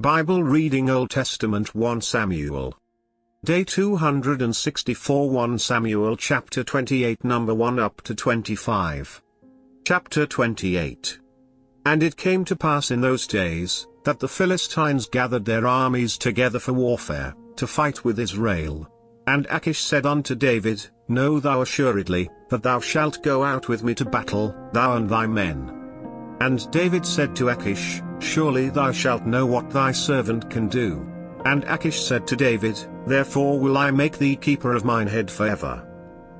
Bible reading Old Testament 1 Samuel. Day 264 1 Samuel chapter 28 number 1 up to 25. Chapter 28. And it came to pass in those days, that the Philistines gathered their armies together for warfare, to fight with Israel. And Achish said unto David, Know thou assuredly, that thou shalt go out with me to battle, thou and thy men. And David said to Achish, Surely thou shalt know what thy servant can do. And Achish said to David, Therefore will I make thee keeper of mine head forever.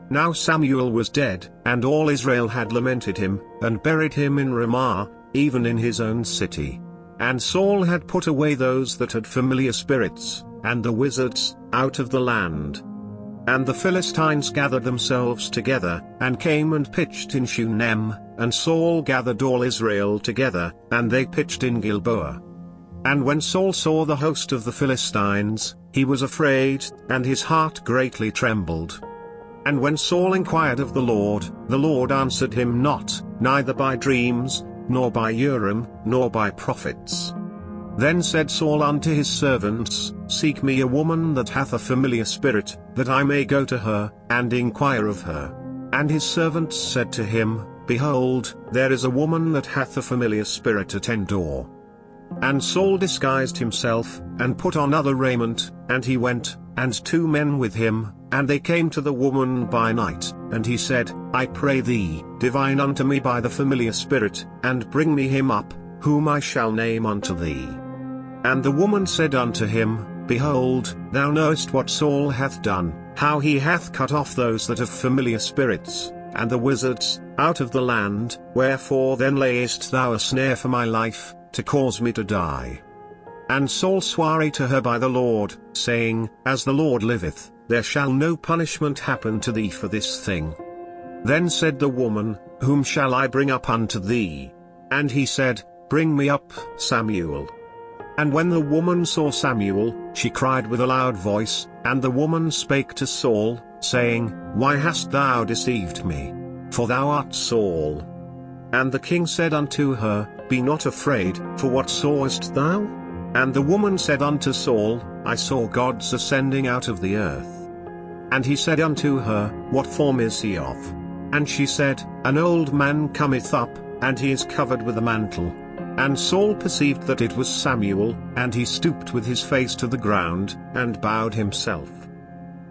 Now Samuel was dead, and all Israel had lamented him, and buried him in Ramah, even in his own city. And Saul had put away those that had familiar spirits, and the wizards, out of the land. And the Philistines gathered themselves together, and came and pitched in Shunem, and Saul gathered all Israel together, and they pitched in Gilboa. And when Saul saw the host of the Philistines, he was afraid, and his heart greatly trembled. And when Saul inquired of the Lord answered him not, neither by dreams, nor by Urim, nor by prophets. Then said Saul unto his servants, Seek me a woman that hath a familiar spirit, that I may go to her, and inquire of her. And his servants said to him, Behold, there is a woman that hath a familiar spirit at Endor. And Saul disguised himself, and put on other raiment, and he went, and 2 men with him, and they came to the woman by night, and he said, I pray thee, divine unto me by the familiar spirit, and bring me him up, whom I shall name unto thee. And the woman said unto him, Behold, thou knowest what Saul hath done, how he hath cut off those that have familiar spirits, and the wizards, out of the land, wherefore then layest thou a snare for my life, to cause me to die. And Saul sware to her by the Lord, saying, As the Lord liveth, there shall no punishment happen to thee for this thing. Then said the woman, Whom shall I bring up unto thee? And he said, Bring me up Samuel. And when the woman saw Samuel, she cried with a loud voice, and the woman spake to Saul, saying, Why hast thou deceived me? For thou art Saul. And the king said unto her, Be not afraid, for what sawest thou? And the woman said unto Saul, I saw gods ascending out of the earth. And he said unto her, What form is he of? And she said, An old man cometh up, and he is covered with a mantle. And Saul perceived that it was Samuel, and he stooped with his face to the ground, and bowed himself.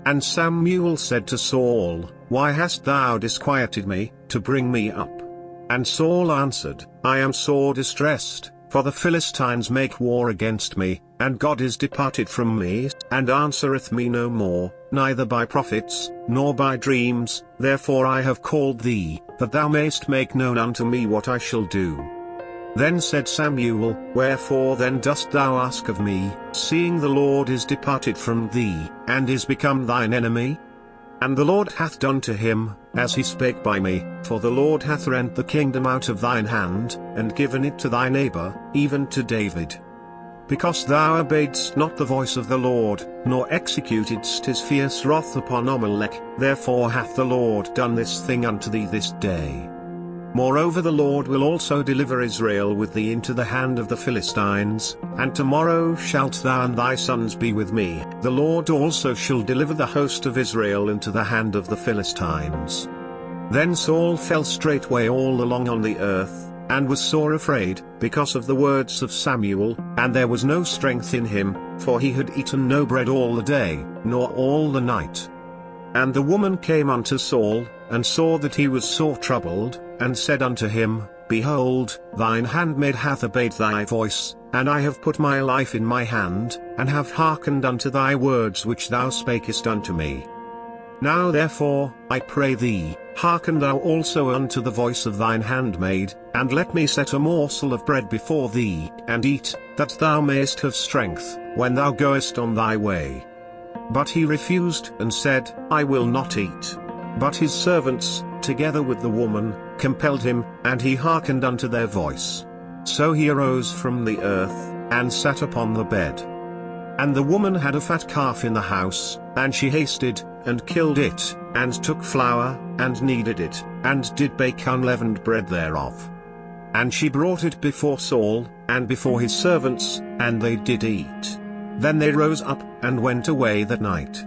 And Samuel said to Saul, Why hast thou disquieted me, to bring me up? And Saul answered, I am sore distressed, for the Philistines make war against me, and God is departed from me, and answereth me no more, neither by prophets, nor by dreams, therefore I have called thee, that thou mayst make known unto me what I shall do. Then said Samuel, Wherefore then dost thou ask of me, seeing the Lord is departed from thee, and is become thine enemy? And the Lord hath done to him, as he spake by me, for the Lord hath rent the kingdom out of thine hand, and given it to thy neighbor, even to David. Because thou obeyedst not the voice of the Lord, nor executedst his fierce wrath upon Amalek, therefore hath the Lord done this thing unto thee this day. Moreover the Lord will also deliver Israel with thee into the hand of the Philistines, and tomorrow shalt thou and thy sons be with me. The Lord also shall deliver the host of Israel into the hand of the Philistines. Then Saul fell straightway all along on the earth, and was sore afraid, because of the words of Samuel, and there was no strength in him, for he had eaten no bread all the day, nor all the night. And the woman came unto Saul, and saw that he was sore troubled, and said unto him, Behold, thine handmaid hath obeyed thy voice, and I have put my life in my hand, and have hearkened unto thy words which thou spakest unto me. Now therefore, I pray thee, hearken thou also unto the voice of thine handmaid, and let me set a morsel of bread before thee, and eat, that thou mayest have strength, when thou goest on thy way. But he refused, and said, I will not eat. But his servants, together with the woman, compelled him, and he hearkened unto their voice. So he arose from the earth, and sat upon the bed. And the woman had a fat calf in the house, and she hasted, and killed it, and took flour, and kneaded it, and did bake unleavened bread thereof. And she brought it before Saul, and before his servants, and they did eat. Then they rose up, and went away that night.